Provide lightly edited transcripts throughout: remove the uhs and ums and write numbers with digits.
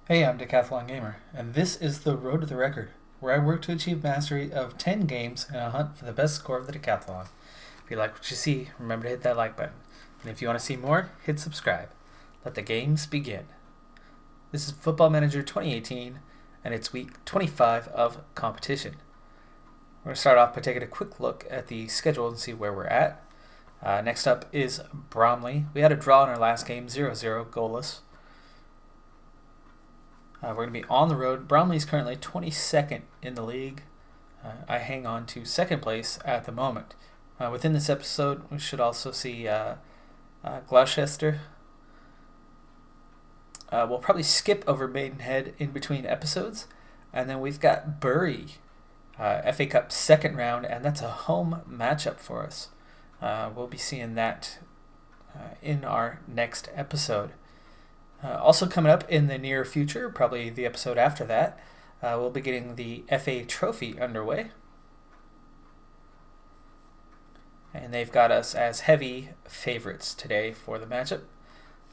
Hey, I'm Decathlon Gamer, and this is the Road to the Record, where I work to achieve mastery of 10 games in a hunt for the best score of the Decathlon. If you like what you see, remember to hit that like button. And if you want to see more, hit subscribe. Let the games begin. This is Football Manager 2018, and it's week 25 of competition. We're going to start off by taking a quick look at the schedule and see where we're at. Next up is Bromley. We had a draw in our last game, 0-0, goalless. We're going to be on the road. Bromley is currently 22nd in the league. I hang on to second place at the moment. Within this episode, we should also see Gloucester. We'll probably skip over Maidenhead in between episodes. And then we've got Bury, FA Cup second round, and that's a home matchup for us. We'll be seeing that in our next episode. Also coming up in the near future, probably the episode after that, we'll be getting the FA Trophy underway. And they've got us as heavy favorites today for the matchup.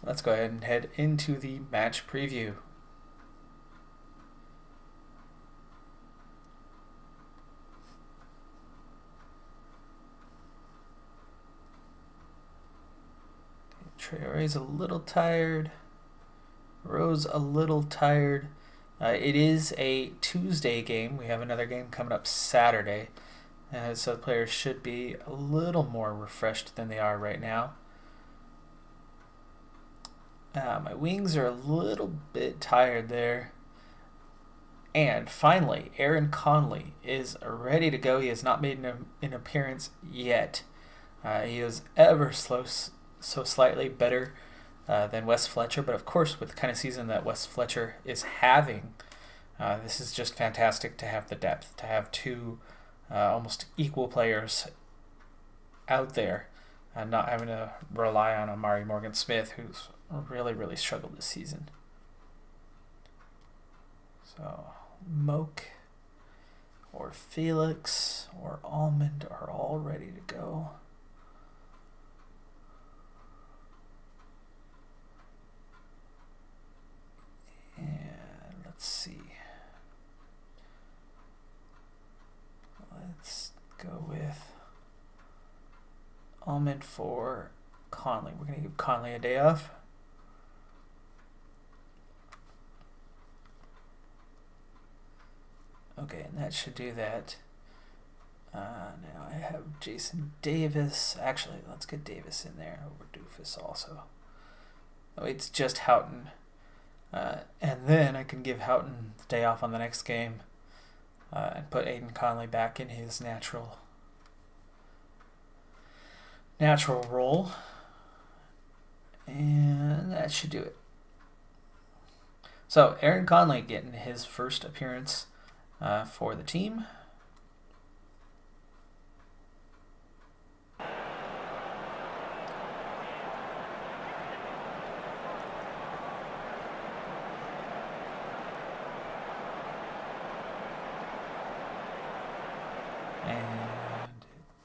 Let's go ahead and head into the match preview. Traore's a little tired. Rose a little tired. It is a Tuesday game. We have another game coming up Saturday. So the players should be a little more refreshed than they are right now. My wings are a little bit tired there. And finally, Aaron Conley is ready to go. He has not made an appearance yet. He is ever so slightly better than Wes Fletcher, but of course with the kind of season that Wes Fletcher is having, this is just fantastic to have the depth, to have two almost equal players out there, and not having to rely on Amari Morgan-Smith, who's really struggled this season. So Moke or Felix or Almond are all ready to go. And let's see. Let's go with Almond for Conley. We're going to give Conley a day off. Okay, and that should do that. Now I have Jason Davis. Actually, let's get Davis in there over Doofus also. Oh, it's just Houghton. And then I can give Houghton the day off on the next game and put Aiden Conley back in his natural role. And that should do it. So Aaron Conley getting his first appearance for the team.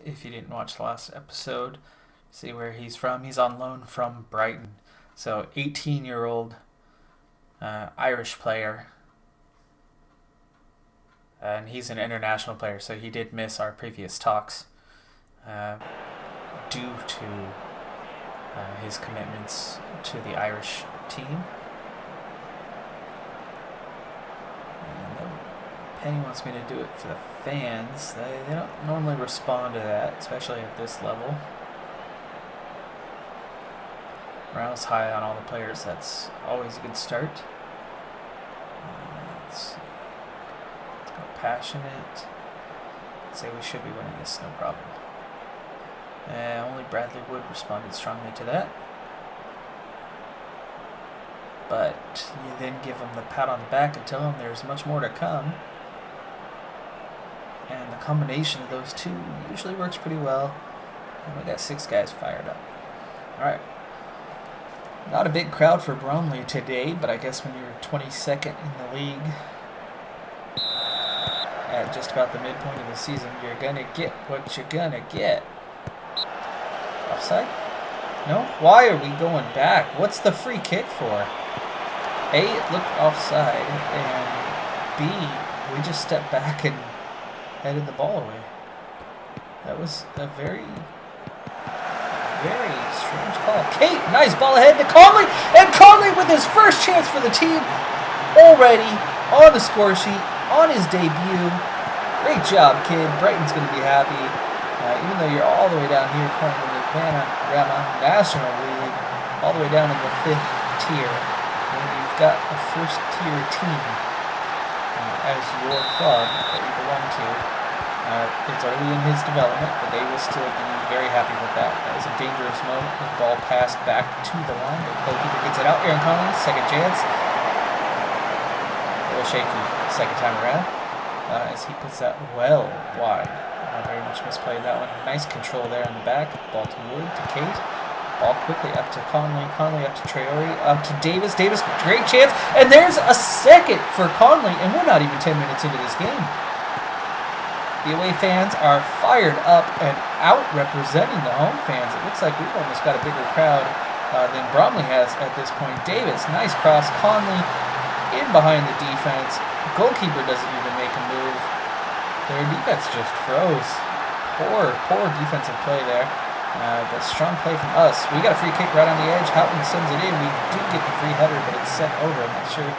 If you didn't watch the last episode, see where he's from. He's on loan from Brighton. So 18-year-old Irish player. And he's an international player, so he did miss our previous talks due to his commitments to the Irish team. Penny wants me to do it for the fans. They don't normally respond to that, especially at this level. Morale's high on all the players. That's always a good start. Let's see. Let's go passionate. Let's say we should be winning this, no problem. Only Bradley Wood responded strongly to that. But you then give him the pat on the back and tell him there's much more to come. And the combination of those two usually works pretty well. And we got 6 guys fired up. Alright. Not a big crowd for Bromley today, but I guess when you're 22nd in the league at just about the midpoint of the season, you're going to get what you're going to get. Offside? No? Why are we going back? What's the free kick for? A, it looked offside, and B, we just stepped back and headed the ball away. That was a very, very strange call. Kate, nice ball ahead to Conley, and Conley with his first chance for the team already on the score sheet, on his debut. Great job, kid. Brighton's going to be happy. Even though you're all the way down here playing in the Panorama National League, all the way down in the 5th tier, and you've got a first-tier team as your club that you belong to. It's early in his development, but they will still be very happy with that. That was a dangerous moment. The ball passed back to the line, but the goalkeeper gets it out. Aaron Conley, second chance. A little shaky second time around as he puts that well wide. Very much misplayed that one. Nice control there in the back. Ball to Wood, to Kate. Ball quickly up to Conley. Conley up to Traore. Up to Davis. Davis, great chance. And there's a second for Conley. And we're not even 10 minutes into this game. The away fans are fired up and out representing the home fans. It looks like we've almost got a bigger crowd than Bromley has at this point. Davis, nice cross. Conley in behind the defense. Goalkeeper doesn't even make a move. Their defense just froze. Poor defensive play there. But strong play from us. We got a free kick right on the edge. Houghton sends it in. We do get the free header, but it's sent over. I'm not sure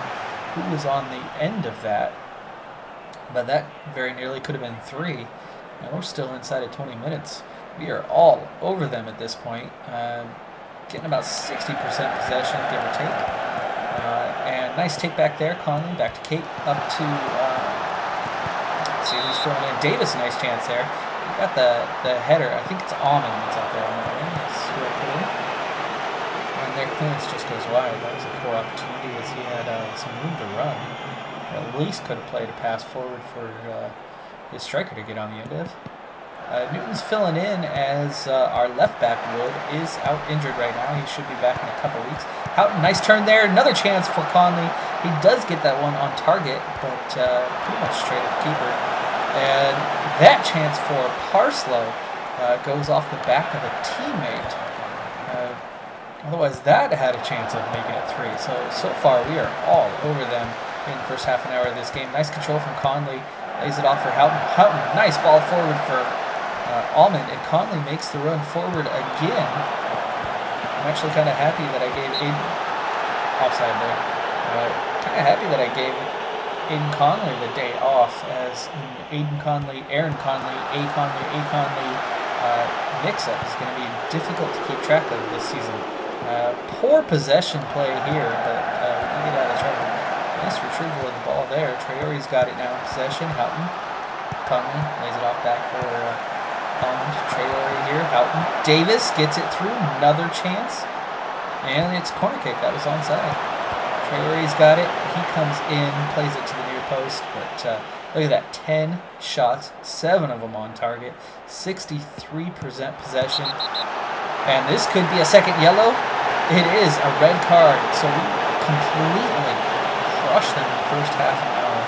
who was on the end of that. But that very nearly could have been 3. And we're still inside of 20 minutes. We are all over them at this point. Getting about 60% possession, give or take. And nice take back there. Conley back to Kate. Up to... see who's throwing in. Davis, nice chance there. We got the header. I think it's Almond that's up there on that one. That's who I put in. And their clearance just goes wide. That was a poor opportunity as he had some room to run. At least could have played a pass forward for his striker to get on the end of. Newton's filling in as our left back Wood is out injured right now. He should be back in a couple weeks. Houghton, nice turn there. Another chance for Conley. He does get that one on target, but pretty much straight at the keeper. And that chance for Parslow goes off the back of a teammate. Otherwise, that had a chance of making it 3. So far, we are all over them in the first half an hour of this game. Nice control from Conley. Lays it off for Houghton. Houghton, nice ball forward for Almond, and Conley makes the run forward again. I'm actually kind of happy that I gave Aiden offside there. Kind of happy that I gave Aiden Conley the day off, as Aiden Conley, Aaron Conley, A Conley mix-up is going to be difficult to keep track of this season. Poor possession play here, but we get out of trouble. Nice retrieval of the ball there. Traore's got it now in possession. Houghton. Conley lays it off back for Almond. Traore here. Houghton. Davis gets it through. Another chance. And it's corner kick. That was onside. Traore's got it. He comes in, plays it to the near post. But look at that. 10 shots. 7 of them on target. 63% possession. And this could be a second yellow. It is a red card. So we completely crushed them in the first half an hour.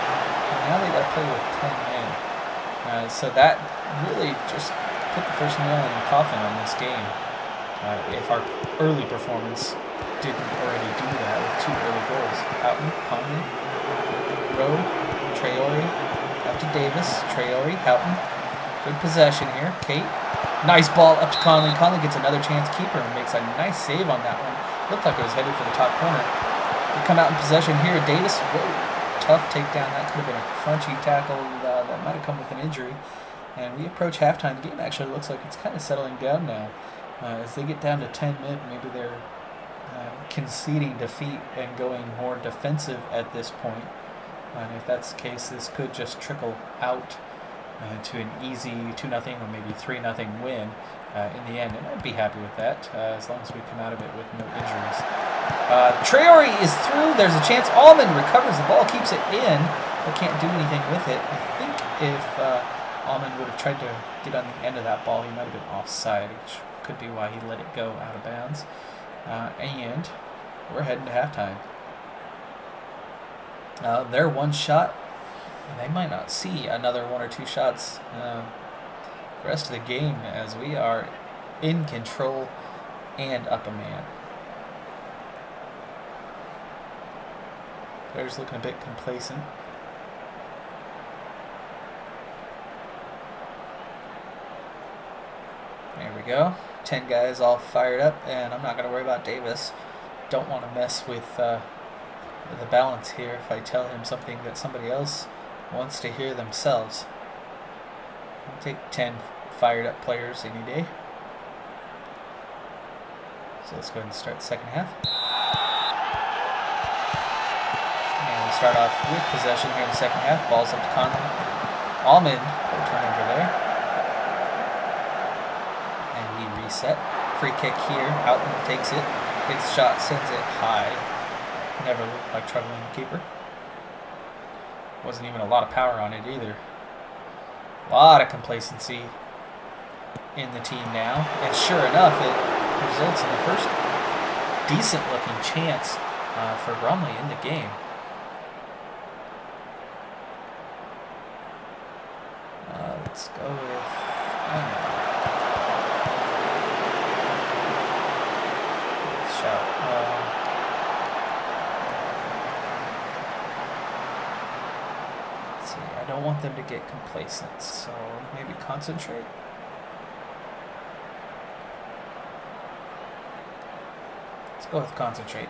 And now they got to play with 10 men. So that really just put the first nail in the coffin on this game. If our early performance didn't already do that with 2 early goals. Houghton, Conley, Rowe, Traore, up to Davis, Traore, Houghton. Good possession here. Kate. Nice ball up to Conley. Conley gets another chance. Keeper makes a nice save on that one. Looked like it was headed for the top corner. We come out in possession here. Davis, whoa, tough takedown. That could have been a crunchy tackle that might have come with an injury. And we approach halftime. The game actually looks like it's kind of settling down now. As they get down to 10 men, maybe they're conceding defeat and going more defensive at this point. And if that's the case, this could just trickle out to an easy 2-0 or maybe 3-0 win in the end. And I'd be happy with that as long as we come out of it with no injuries. Traore is through. There's a chance. Almond recovers the ball, keeps it in, but can't do anything with it. I think if Almond would have tried to get on the end of that ball, he might have been offside, which could be why he let it go out of bounds. And we're heading to halftime. Their one shot, they might not see another 1 or 2 shots the rest of the game, as we are in control and up a man. Players looking a bit complacent. There we go. 10 guys all fired up, and I'm not going to worry about Davis. Don't want to mess with the balance here if I tell him something that somebody else wants to hear themselves. I'll take 10 fired up players any day. So let's go ahead and start the second half. And we start off with possession here in the second half. Ball's up to Conley. Almond, poor turnover there. And we reset. Free kick here. Houghton takes it. Takes the shot, sends it high. Never looked like troubling the keeper. Wasn't even a lot of power on it either. A lot of complacency in the team now. And sure enough, it results in the first decent looking chance for Bromley in the game. Let's go with... shot. Let's see. I don't want them to get complacent, so maybe concentrate. Let's go with concentrate.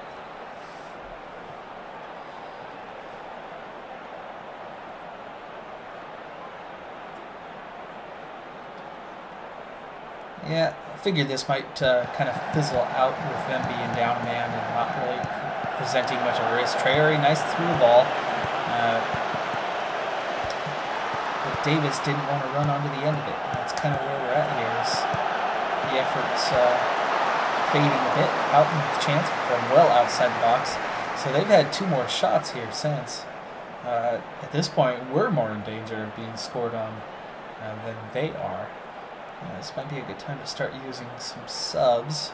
Yeah, I figured this might kind of fizzle out with them being down a man and not really presenting much of a risk. Traore, nice through the ball. But Davis didn't want to run onto the end of it. That's kind of where we're at here. Is the effort's fading a bit. Houghton with a chance from well outside the box. So they've had 2 more shots here since. At this point, we're more in danger of being scored on than they are. This might be a good time to start using some subs.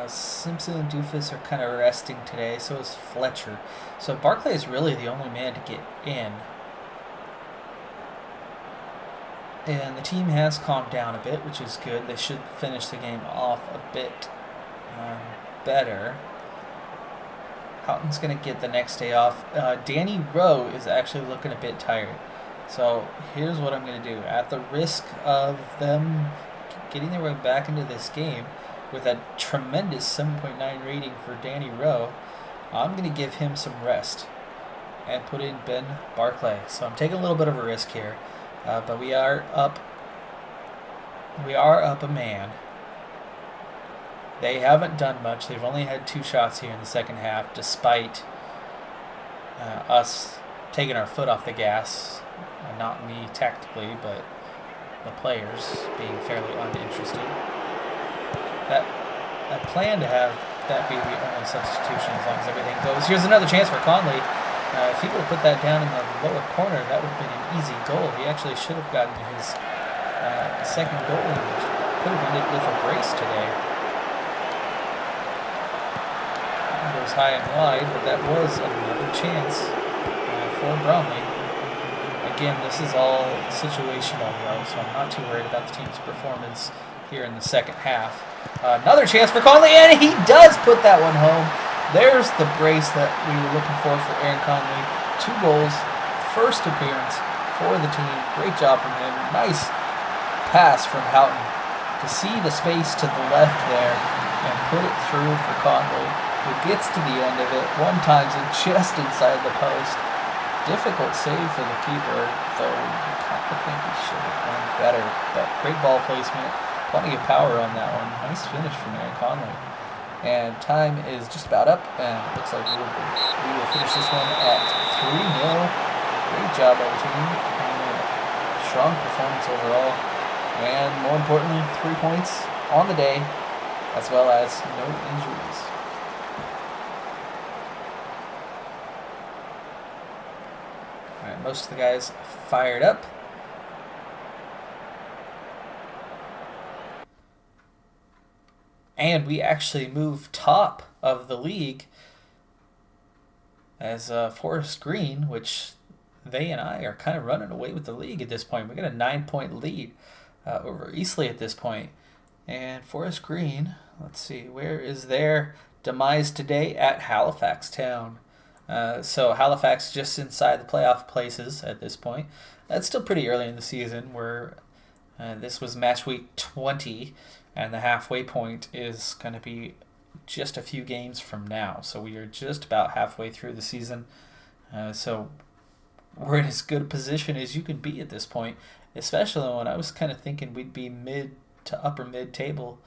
Simpson and Doofus are kind of resting today, so is Fletcher. So Barclay is really the only man to get in. And the team has calmed down a bit, which is good. They should finish the game off a bit better. Houghton's going to get the next day off. Danny Rowe is actually looking a bit tired. So here's what I'm going to do. At the risk of them getting their way back into this game with a tremendous 7.9 rating for Danny Rowe, I'm going to give him some rest and put in Ben Barclay. So I'm taking a little bit of a risk here, but we are up a man. They haven't done much. They've only had 2 shots here in the second half, despite us taking our foot off the gas. Not me tactically, but the players being fairly uninterested. I plan to have that be the only substitution as long as everything goes. Here's another chance for Conley. If he would have put that down in the lower corner, that would have been an easy goal. He actually should have gotten his second goal, which could have ended with a brace today. Goes high and wide, but that was another chance for Bromley. Again, this is all situational though, so I'm not too worried about the team's performance here in the second half. Another chance for Conley, and he does put that one home. There's the brace that we were looking for Aaron Conley. 2 goals, first appearance for the team. Great job from him. Nice pass from Houghton to see the space to the left there and put it through for Conley, who gets to the end of it. One times it just inside the post. Difficult save for the keeper, though you kind of think he should have done better. But great ball placement. Plenty of power on that one. Nice finish from Aaron Conley. And time is just about up, and it looks like we will finish this one at 3-0. Great job by the team. And strong performance overall. And more importantly, 3 points on the day, as well as no injuries. All right, most of the guys fired up. And we actually moved top of the league as Forest Green, which they and I are kind of running away with the league at this point. We got a 9-point lead over Eastleigh at this point. And Forest Green, let's see, where is their demise today? At Halifax Town. So Halifax just inside the playoff places at this point. That's still pretty early in the season. This was match week 20, and the halfway point is going to be just a few games from now. So we are just about halfway through the season. So we're in as good a position as you can be at this point, especially when I was kind of thinking we'd be mid to upper mid table,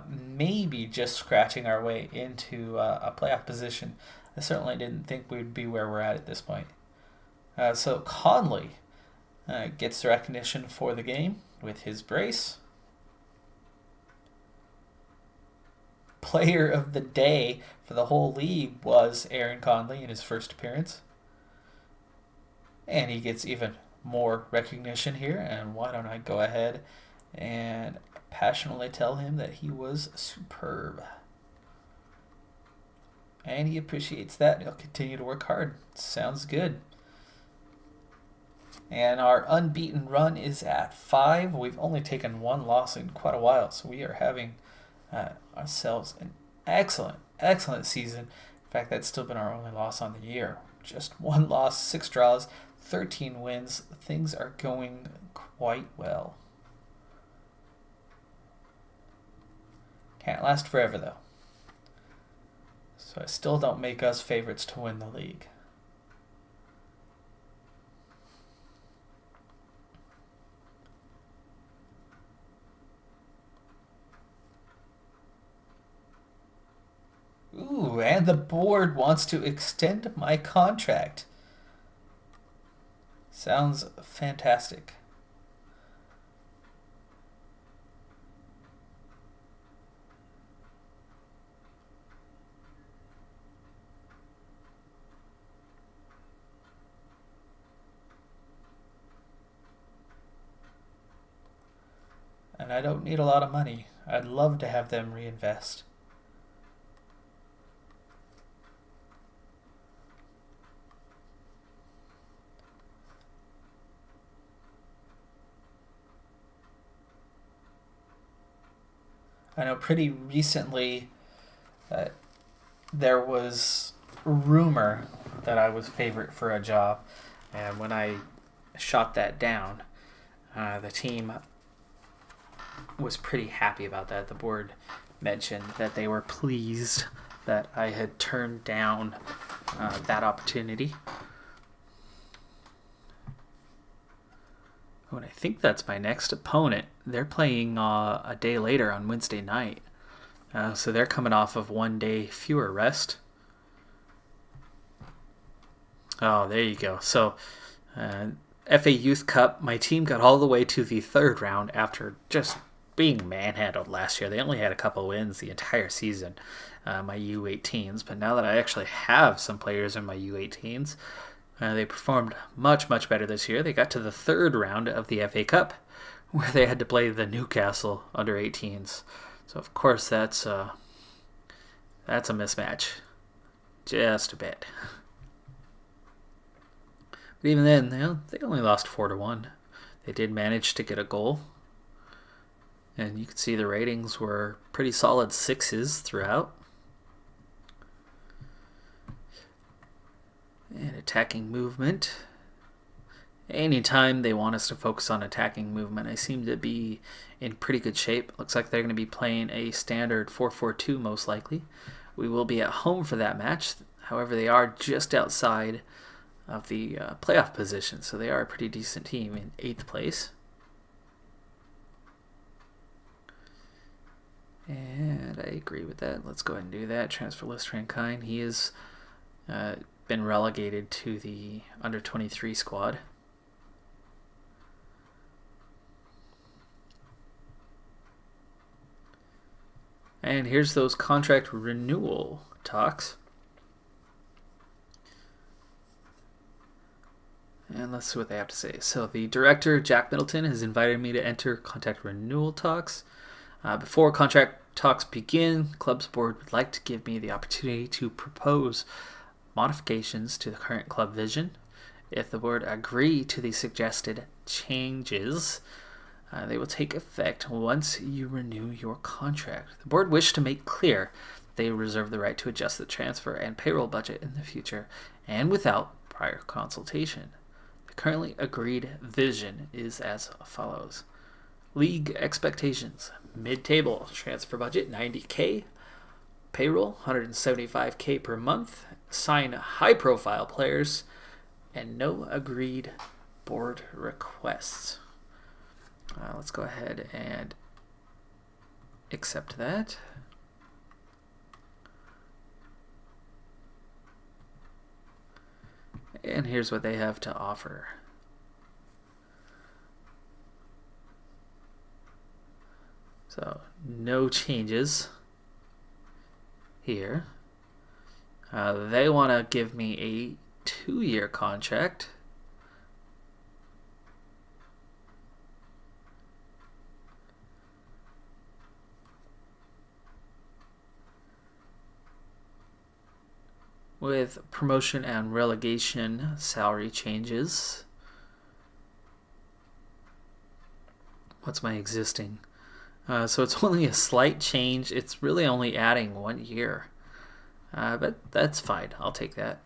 maybe just scratching our way into a playoff position. I certainly didn't think we'd be where we're at this point. So Conley gets the recognition for the game with his brace. Player of the day for the whole league was Aaron Conley in his first appearance. And he gets even more recognition here. And why don't I go ahead and passionately tell him that he was superb. And he appreciates that. He'll continue to work hard. Sounds good. And our unbeaten run is at 5. We've only taken 1 loss in quite a while, so we are having ourselves an excellent season. In fact, that's still been our only loss on the year. Just 1 loss, 6 draws, 13 wins. Things are going quite well. Can't last forever, though. So I still don't make us favorites to win the league. Ooh, and the board wants to extend my contract. Sounds fantastic. And I don't need a lot of money. I'd love to have them reinvest. I know pretty recently there was rumor that I was favorite for a job, and when I shot that down, the team was pretty happy about that. The board mentioned that they were pleased that I had turned down that opportunity. Oh, and I think that's my next opponent. They're playing a day later on Wednesday night. So they're coming off of 1 day fewer rest. Oh, there you go. So FA Youth Cup, my team got all the way to the 3rd round after just being manhandled last year. They only had a couple wins the entire season, my U18s. But now that I actually have some players in my U18s, they performed much better this year. They got to the 3rd round of the FA Cup, where they had to play the Newcastle under 18s. So of course that's a mismatch, just a bit. But even then, they only lost 4-1. They did manage to get a goal, and you can see the ratings were pretty solid 6s throughout. And attacking movement. Anytime they want us to focus on attacking movement, I seem to be in pretty good shape. Looks like they're going to be playing a standard 4-4-2 most likely. We will be at home for that match. However, they are just outside of the playoff position, so they are a pretty decent team in 8th place. And I agree with that. Let's go ahead and do that. Transfer list Rankine. He has been relegated to the under 23 squad. And here's those contract renewal talks. And let's see what they have to say. So the director, Jack Middleton, has invited me to enter contract renewal talks. Before contract talks begin, club's board would like to give me the opportunity to propose modifications to the current club vision. If the board agree to the suggested changes, They will take effect once you renew your contract. The board wished to make clear they reserve the right to adjust the transfer and payroll budget in the future and without prior consultation. The currently agreed vision is as follows. League expectations. Mid-table transfer budget $90K. Payroll $175K per month. Sign high-profile players. And no agreed board requests. Let's go ahead and accept that. And here's what they have to offer. So no changes here. They want to give me a 2-year contract. With promotion and relegation salary changes. What's my existing? So it's only a slight change. It's really only adding 1 year. But that's fine. I'll take that.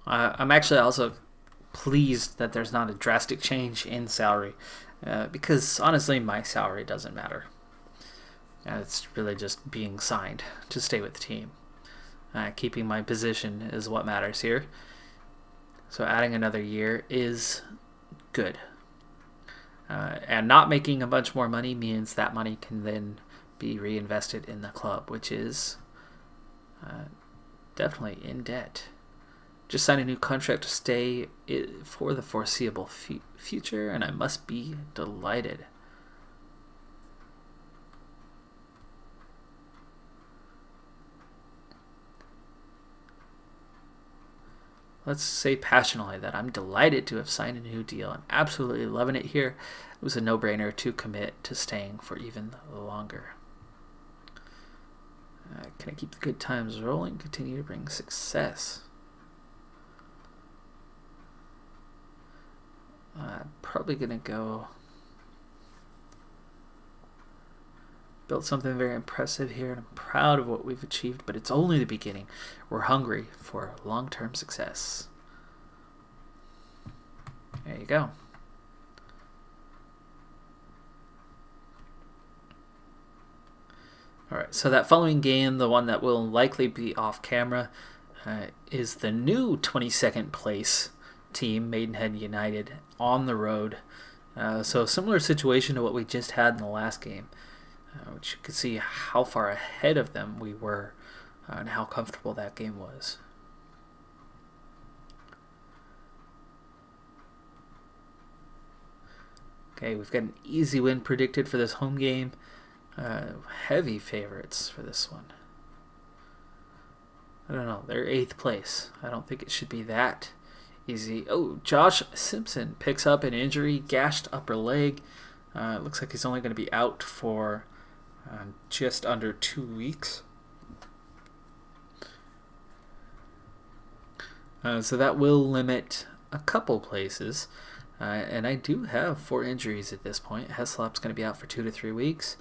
I'm actually also pleased that there's not a drastic change in salary. Because honestly, my salary doesn't matter. It's really just being signed to stay with the team. Keeping my position is what matters here. So adding another year is good. And not making a bunch more money means that money can then be reinvested in the club, which is definitely in debt. Just signed a new contract to stay for the foreseeable future, and I must be delighted. Let's say passionately that I'm delighted to have signed a new deal. I'm absolutely loving it here. It was a no-brainer to commit to staying for even longer. Can I keep the good times rolling? Continue to bring success. Probably gonna go build something very impressive here, and I'm proud of what we've achieved, but it's only the beginning. We're hungry for long-term success. There you go. Alright, so that following game, the one that will likely be off camera, is the new 22nd place team, Maidenhead United, on the road. So similar situation to what we just had in the last game, which you could see how far ahead of them we were and how comfortable that game was. Okay, we've got an easy win predicted for this home game. Heavy favorites for this one. I don't know, they're 8th place. I don't think it should be that easy. Oh, Josh Simpson picks up an injury, gashed upper leg. It looks like he's only going to be out for just under 2 weeks. So that will limit a couple places. And I do have 4 injuries at this point. Heslop's going to be out for 2 to 3 weeks.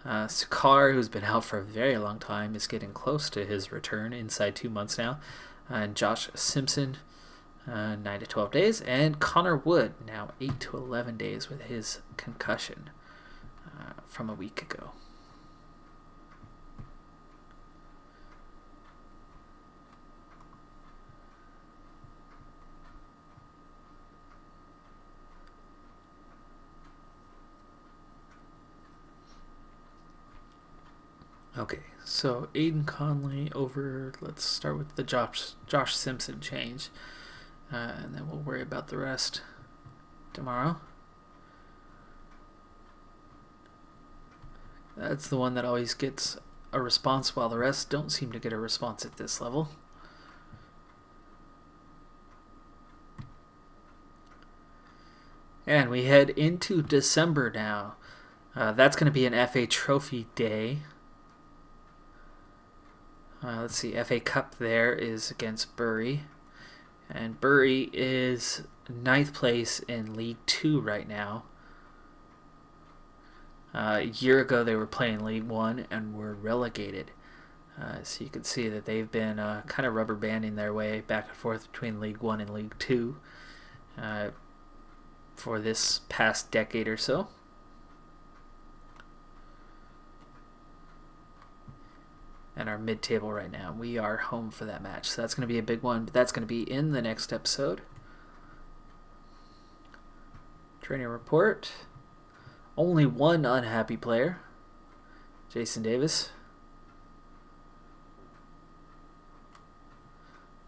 Sukar, who's been out for a very long time, is getting close to his return, inside 2 months now. And Josh Simpson, 9 to 12 days, and Connor Wood now 8 to 11 days with his concussion from a week ago. Okay, so Aiden Conley over, let's start with the Josh Simpson change. And then we'll worry about the rest tomorrow. That's the one that always gets a response, while the rest don't seem to get a response at this level. And we head into December now. That's going to be an FA Trophy day. Let's see, FA Cup there is against Bury. And Bury is 9th place in League 2 right now. A year ago they were playing League 1 and were relegated. So you can see that they've been kind of rubber banding their way back and forth between League 1 and League 2 for this past decade or so. And our mid-table right now, we are home for that match. So that's going to be a big one, but that's going to be in the next episode. Training report. Only one unhappy player, Jason Davis.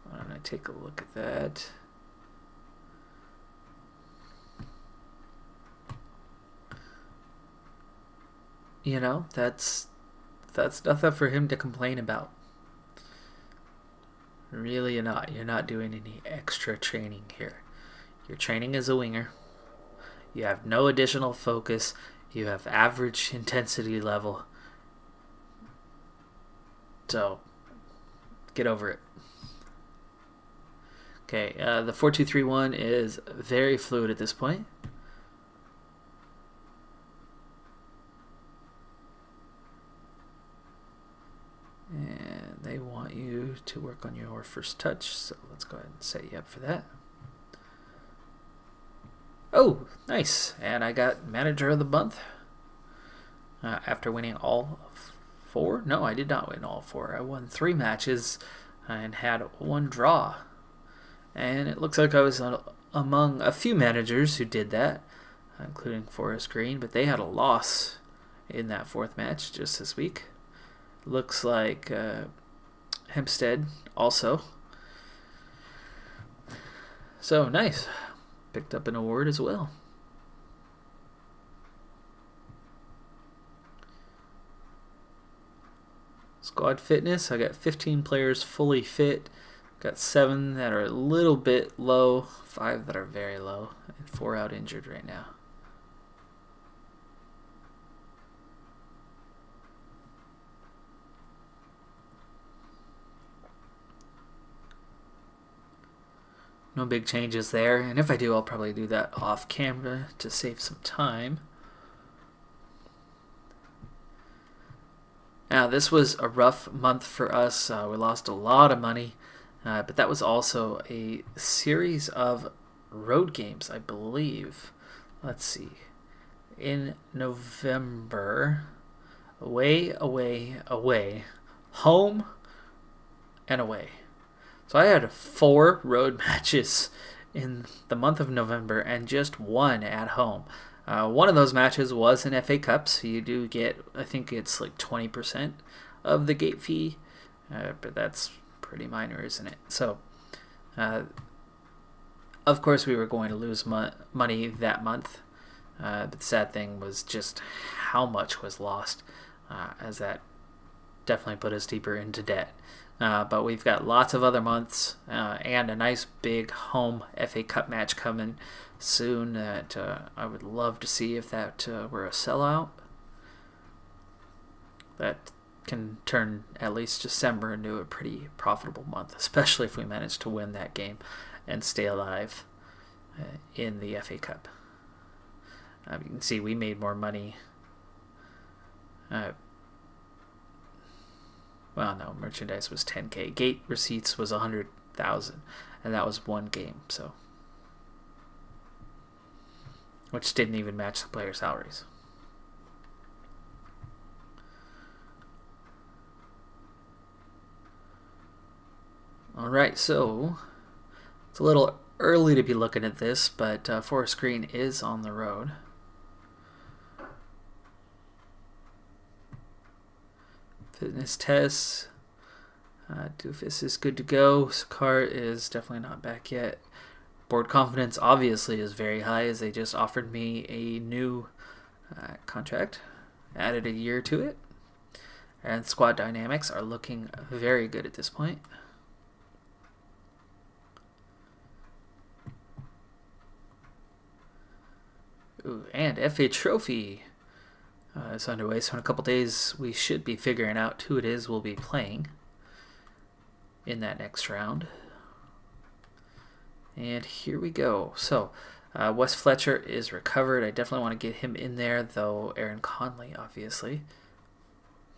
Why don't I take a look at that? You know, that's nothing for him to complain about. Really, you're not doing any extra training here. You're training as a winger. You have no additional focus. You have average intensity level. So, get over it. Okay, the 4-2-3-1 is very fluid at this point. And they want you to work on your first touch, so let's go ahead and set you up for that. Oh, nice. And I got Manager of the Month after winning all 4. No, I did not win all 4. I won 3 matches and had 1 draw. And it looks like I was among a few managers who did that, including Forest Green, but they had a loss in that 4th match just this week. Looks like Hempstead also. So, nice. Picked up an award as well. Squad fitness, I got 15 players fully fit. Got 7 that are a little bit low, 5 that are very low, and 4 out injured right now. No big changes there, and if I do, I'll probably do that off camera to save some time. Now, this was a rough month for us. We lost a lot of money, but that was also a series of road games, I believe. Let's see. In November, away, home, and away. So I had 4 road matches in the month of November and just 1 at home. One of those matches was an FA Cup, so you do get, I think it's like 20% of the gate fee, but that's pretty minor, isn't it? So, of course we were going to lose money that month, but the sad thing was just how much was lost, as that definitely put us deeper into debt. But we've got lots of other months and a nice big home FA Cup match coming soon that I would love to see if that were a sellout. That can turn at least December into a pretty profitable month, especially if we manage to win that game and stay alive in the FA Cup. You can see we made more money. Well, no, merchandise was 10K. Gate receipts was 100,000, and that was 1 game, so, which didn't even match the player salaries. All right, so it's a little early to be looking at this, but Forest Green is on the road. Fitness tests. Doofus is good to go. Sakar is definitely not back yet. Board confidence obviously is very high, as they just offered me a new contract. Added a year to it. And squad dynamics are looking very good at this point. Ooh, and FA Trophy is underway, so in a couple days we should be figuring out who it is we'll be playing in that next round. And here we go. So Wes Fletcher is recovered. I definitely want to get him in there, though. Aaron Conley, obviously.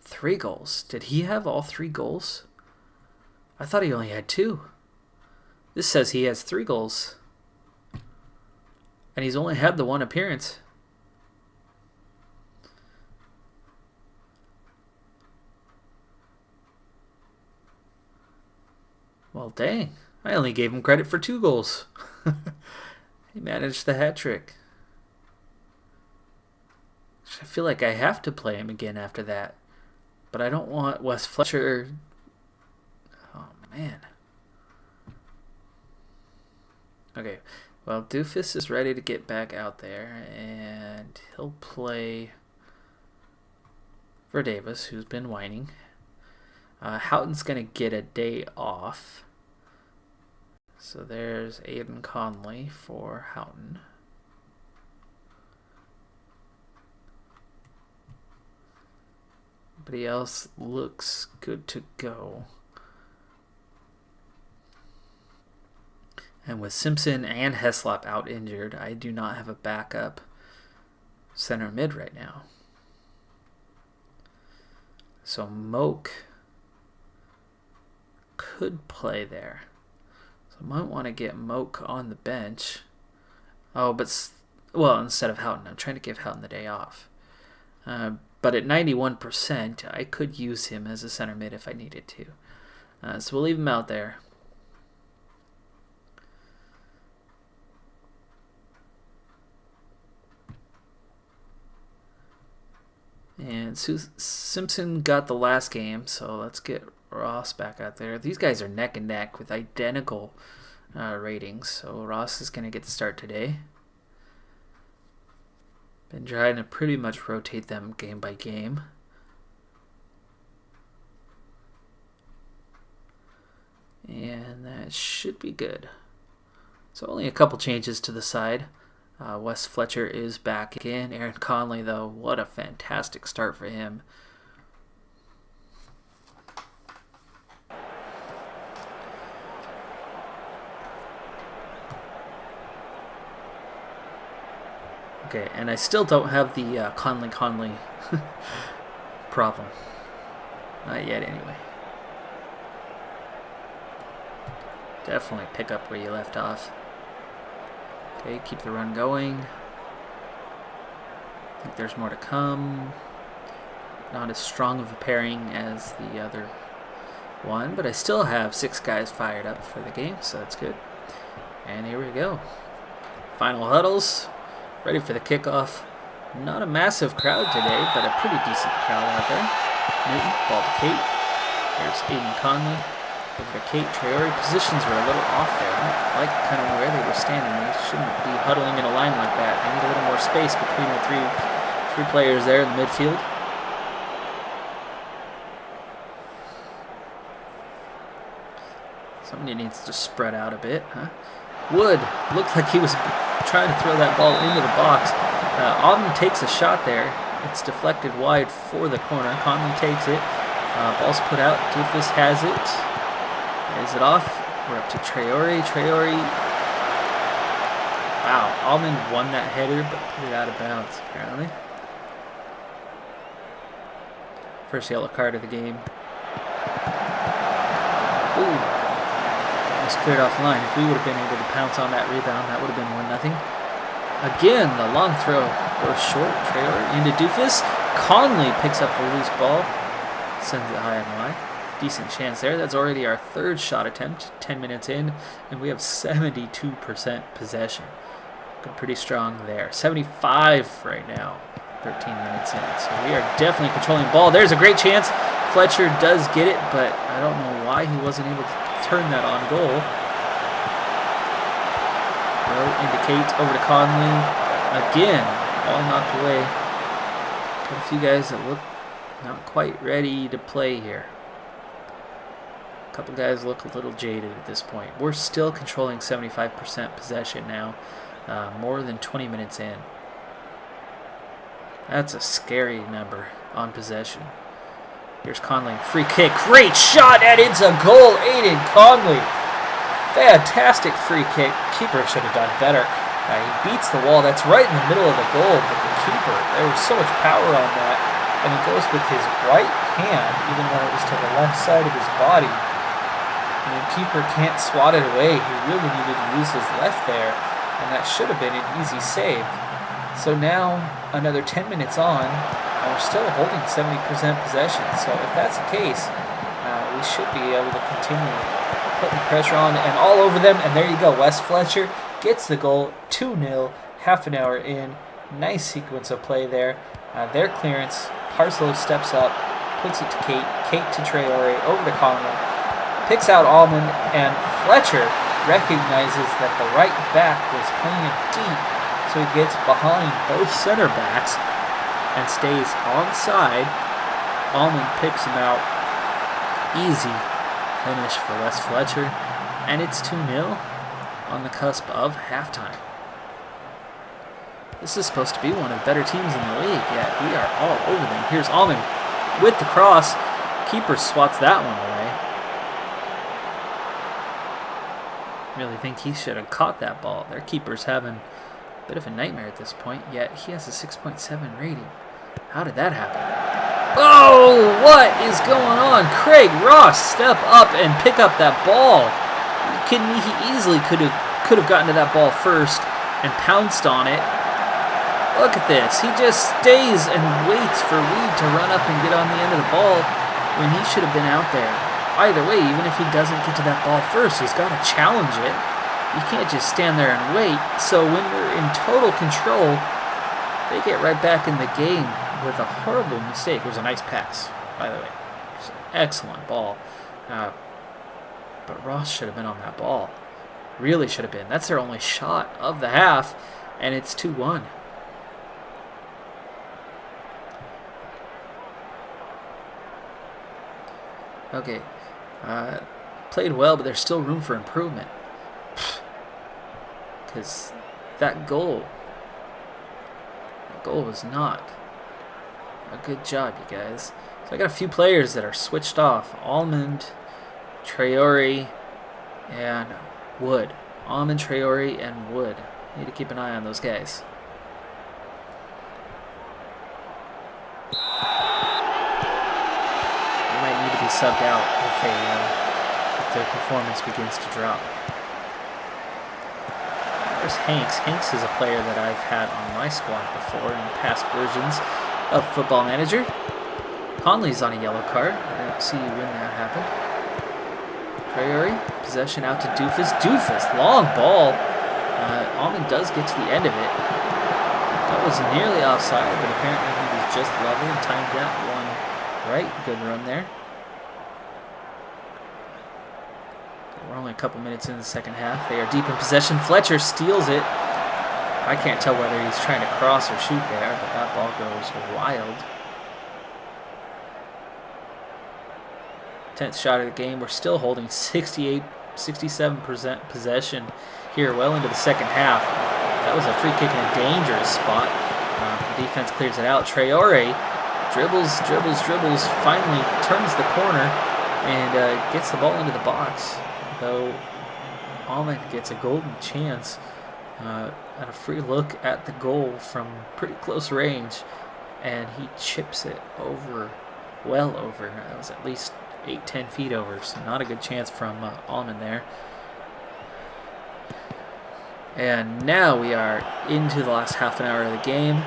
3 goals. Did he have all 3 goals? I thought he only had 2. This says he has 3 goals. And he's only had the 1 appearance. Well, dang. I only gave him credit for 2 goals. He managed the hat trick. I feel like I have to play him again after that. But I don't want Wes Fletcher. Oh, man. Okay. Well, Doofus is ready to get back out there. And he'll play for Davis, who's been whining. Houghton's going to get a day off. So there's Aiden Conley for Houghton. Everybody else looks good to go. And with Simpson and Heslop out injured, I do not have a backup center mid right now. So Moak could play there. I might want to get Moak on the bench. Oh, but, well, instead of Houghton. I'm trying to give Houghton the day off. But at 91%, I could use him as a center mid if I needed to. So we'll leave him out there. And Simpson got the last game, so let's get Ross back out there. These guys are neck and neck with identical ratings, so Ross is going to get the start today. Been trying to pretty much rotate them game by game. And that should be good. So only a couple changes to the side. Wes Fletcher is back again. Aaron Conley, though, what a fantastic start for him. Okay, and I still don't have the Conley problem. Not yet, anyway. Definitely pick up where you left off. Okay, keep the run going. I think there's more to come. Not as strong of a pairing as the other one, but I still have 6 guys fired up for the game, so that's good. And here we go. Final huddles. Ready for the kickoff. Not a massive crowd today, but a pretty decent crowd out there. Newton, ball to Kate. There's Aiden Conley. Over to Kate. Traore. Positions were a little off there. I like kind of where they were standing. They shouldn't be huddling in a line like that. They need a little more space between the three players there in the midfield. Somebody needs to spread out a bit, huh? Wood looked like he was trying to throw that ball into the box. Auden takes a shot there. It's deflected wide for the corner. Conley takes it. Ball's put out. Doofus has it. Is it off? We're up to Traore. Wow, Almond won that header, but put it out of bounds, apparently. First yellow card of the game. Ooh. Cleared off the line. If we would have been able to pounce on that rebound, that would have been 1-0. Again, the long throw goes short. Traore into Doofus. Conley picks up the loose ball, sends it high and wide. Decent chance there. That's already our 3rd shot attempt, 10 minutes in, and we have 72% possession. Looking pretty strong there. 75 right now, 13 minutes in. So we are definitely controlling the ball. There's a great chance. Fletcher does get it, but I don't know why he wasn't able to turn that on goal. Indicate over to Conley. Again, ball knocked away. Got a few guys that look not quite ready to play here. A couple guys look a little jaded at this point. We're still controlling 75% possession now, more than 20 minutes in. That's a scary number on possession. Here's Conley, free kick, great shot, and it's a goal. Aiden Conley, Fantastic free kick. Keeper should have done better. He beats the wall. That's right in the middle of the goal, but the keeper, there was so much power on that, and he goes with his right hand, even though it was to the left side of his body. And the keeper can't swat it away. He really needed to use his left there, and that should have been an easy save. So now, another 10 minutes on, and we're still holding 70% possession. So if that's the case, we should be able to continue putting pressure on and all over them. And there you go. Wes Fletcher gets the goal, 2-0, half an hour in. Nice sequence of play there. Their clearance, Parslow steps up, puts it to Kate, Kate to Traore, over to Conley, picks out Almond, and Fletcher recognizes that the right back was playing it deep, so he gets behind both center backs and stays onside. Almond picks him out. Easy finish for Wes Fletcher, and it's 2-0 on the cusp of halftime. This is supposed to be one of the better teams in the league, yet we are all over them. Here's Almond with the cross. Keeper swats that one away. Really think he should have caught that ball. Their keeper's having a bit of a nightmare at this point, yet he has a 6.7 rating. How did that happen? Oh, what is going on? Craig Ross, step up and pick up that ball. He easily could have gotten to that ball first and pounced on it. Look at this. He just stays and waits for Reed to run up and get on the end of the ball when he should have been out there. Either way, even if he doesn't get to that ball first, he's got to challenge it. You can't just stand there and wait. So when we're in total control, they get right back in the game with a horrible mistake. It was a nice pass, by the way. It was an excellent ball. But Ross should have been on that ball. Really should have been. That's their only shot of the half, and it's 2-1. Okay. Played well, but there's still room for improvement. Because that goal was not a good job, you guys. So I got a few players that are switched off. Almond, Traore, and Wood. Almond, Traore, and Wood. Need to keep an eye on those guys. They might need to be subbed out if their performance begins to drop. There's Hanks. Hanks is a player that I've had on my squad before in past versions of Football Manager. Conley's on a yellow card. I don't see when that happened. Traore, possession out to Doofus. Doofus, long ball. Almond does get to the end of it. That was nearly offside, but apparently he was just level and timed that one right. Good run there. We're only a couple minutes in the second half. They are deep in possession. Fletcher steals it. I can't tell whether he's trying to cross or shoot there, but that ball goes wild. 10th shot of the game. We're still holding 67% possession here well into the second half. That was a free kick in a dangerous spot. The defense clears it out. Traore dribbles, finally turns the corner and gets the ball into the box. Though Almond gets a golden chance at a free look at the goal from pretty close range, and he chips it over, well over. That was at least 8-10 feet over, so not a good chance from Almond there. And now we are into the last half an hour of the game.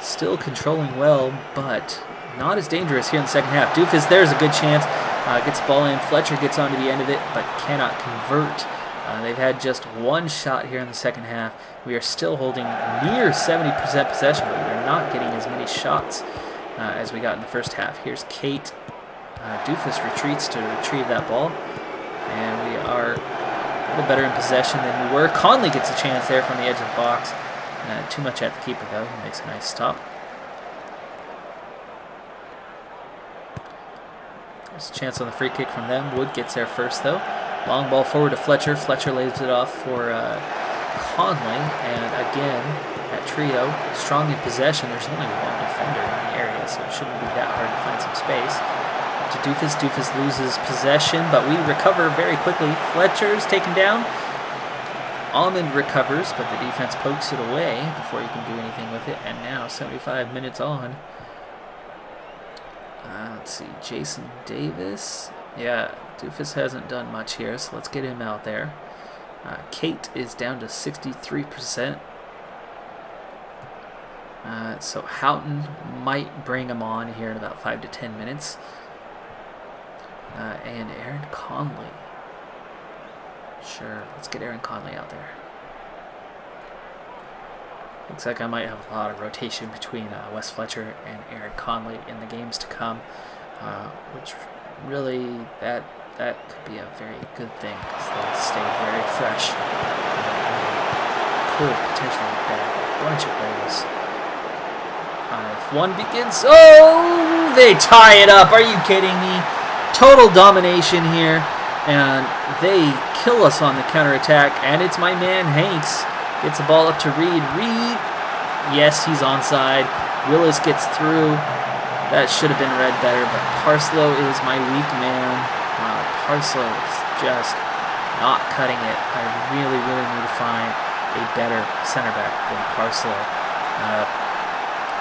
Still controlling well, but not as dangerous here in the second half. Doofus, there's a good chance. Gets the ball in. Fletcher gets onto the end of it, but cannot convert. They've had just one shot here in the second half. We are still holding near 70% possession, but we're not getting as many shots as we got in the first half. Here's Kate. Doofus retreats to retrieve that ball, and we are a little better in possession than we were. Conley gets a chance there from the edge of the box. Too much at the keeper, though. He makes a nice stop. There's a chance on the free kick from them. Wood gets there first, though. Long ball forward to Fletcher. Fletcher lays it off for Conley. And again, that trio, strong in possession. There's only one defender in the area, so it shouldn't be that hard to find some space. to Doofus. Doofus loses possession, but we recover very quickly. Fletcher's taken down. Almond recovers, but the defense pokes it away before you can do anything with it. And now, 75 minutes on. Let's see, Jason Davis. Yeah, Doofus hasn't done much here, so let's get him out there. Kate is down to 63%. So Houghton might bring him on here in about 5 to 10 minutes. And Aaron Conley. Sure, let's get Aaron Conley out there. Looks like I might have a lot of rotation between Wes Fletcher and Aaron Conley in the games to come, which really, that could be a very good thing because they'll stay very fresh. Could potentially bag a bunch of goals. If one begins, oh, they tie it up. Are you kidding me? Total domination here, and they kill us on the counterattack, and it's my man Hanks. Gets the ball up to Reed. Reed, yes, he's onside. Willis gets through. That should have been read better, but Parslow is my weak man. Parslow is just not cutting it. I really, really need to find a better center back than Parslow,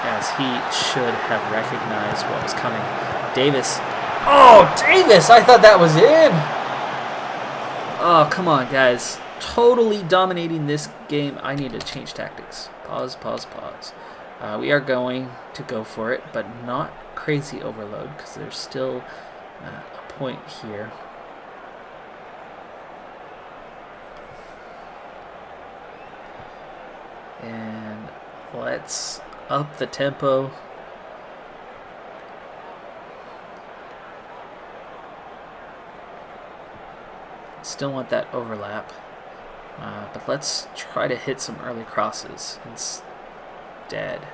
as he should have recognized what was coming. Davis. Oh, Davis! I thought that was in. Oh, come on, guys. Totally dominating this game. I need to change tactics. Pause. We are going to go for it, but not crazy overload because there's still a point here. And let's up the tempo. Still want that overlap. But let's try to hit some early crosses instead.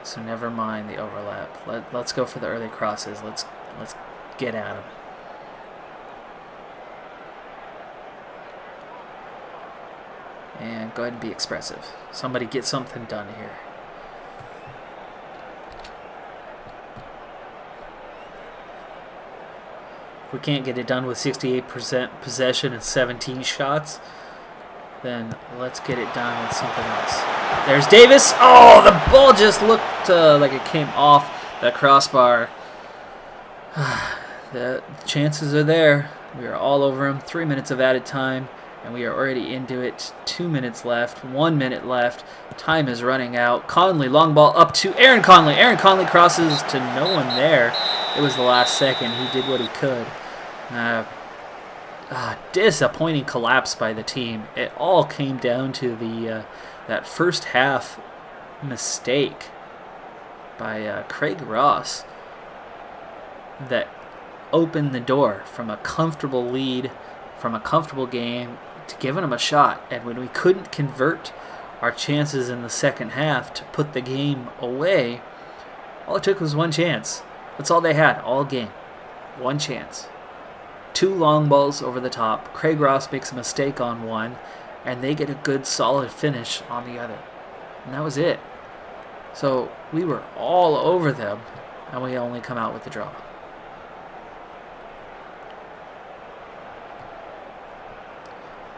So never mind the overlap. Let's go for the early crosses. Let's get at them. And go ahead and be expressive. Somebody get something done here. If we can't get it done with 68% possession and 17 shots, then let's get it done with something else. There's Davis. Oh, the ball just looked like it came off the crossbar. The chances are there. We are all over him. 3 minutes of added time, and we are already into it. 2 minutes left. 1 minute left. Time is running out. Conley, long ball up to Aaron Conley. Aaron Conley crosses to no one there. It was the last second. He did what he could. Disappointing collapse by the team. It all came down to the that first half mistake by Craig Ross that opened the door from a comfortable lead, from a comfortable game, to giving them a shot. And when we couldn't convert our chances in the second half to put the game away, all it took was one chance. That's all they had all game. One chance. 2 long balls over the top. Craig Ross makes a mistake on one, and they get a good solid finish on the other. And that was it. So we were all over them, and we only come out with the draw.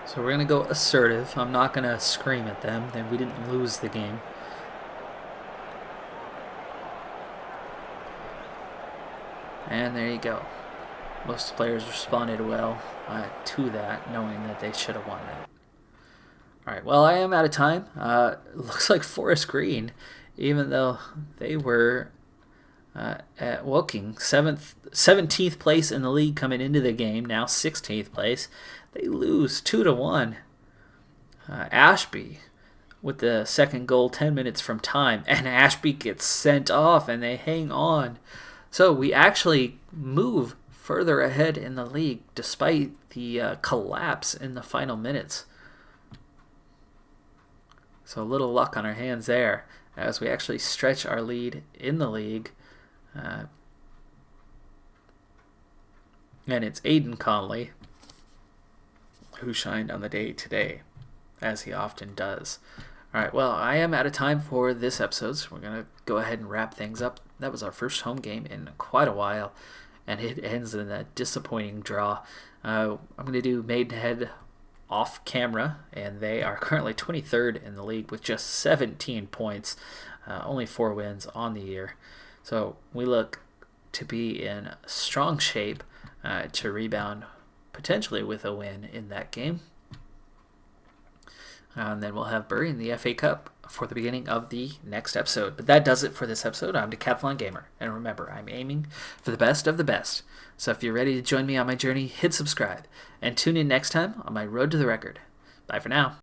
So we're going to go assertive. I'm not going to scream at them. Then we didn't lose the game. And there you go. Most players responded well to that, knowing that they should have won that. All right, well, I am out of time. Looks like Forest Green, even though they were at Woking, 17th place in the league coming into the game, now 16th place. They lose 2-1. Ashby with the second goal 10 minutes from time, and Ashby gets sent off, and they hang on. So we actually move further ahead in the league despite the collapse in the final minutes. So a little luck on our hands there as we actually stretch our lead in the league. And it's Aiden Conley who shined on the day today, as he often does. All right, well, I am out of time for this episode, so we're going to go ahead and wrap things up. That was our first home game in quite a while. and it ends in a disappointing draw. I'm going to do Maidenhead off camera, and they are currently 23rd in the league with just 17 points, only 4 wins on the year. So we look to be in strong shape to rebound potentially with a win in that game. And then we'll have Bury in the FA Cup for the beginning of the next episode. But that does it for this episode. I'm Decathlon Gamer. And remember, I'm aiming for the best of the best. So if you're ready to join me on my journey, hit subscribe. And tune in next time on my road to the record. Bye for now.